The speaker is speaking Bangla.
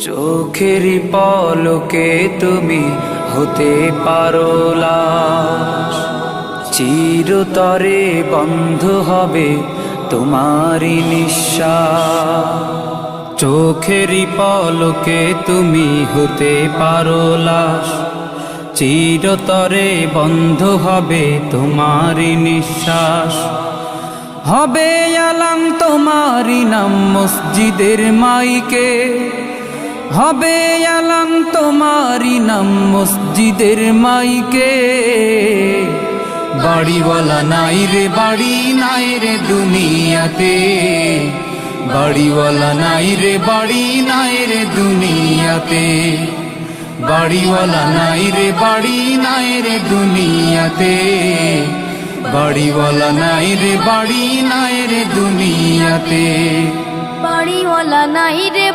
চোখেরই পলকে তুমি হতে পারো লাশ, চিরতরে বন্ধ হবে তোমারই নিঃশ্বাস। চোখেরই পলকে তুমি হতে পারো লাশ, চিরতরে বন্ধ হবে তোমারই নিঃশ্বাস। হবে আলাম তোমারই নাম মসজিদের মাইকে, হবে আলাম তোমারই নাম মসজিদের মাইকে। বাড়িওয়ালা নাই রে বাড়ি নাই রে দুনিয়াতে, বাড়িওয়ালা নাই রে বাড়ি নাই রে দুনিয়াতে, বাড়িওয়ালা নাই রে বাড়ি নাই রে দুনিয়াতে, বাড়িওয়ালা নাই রে বাড়ি নাই রে দুনিয়াতে, বাড়িওয়ালা নাই রে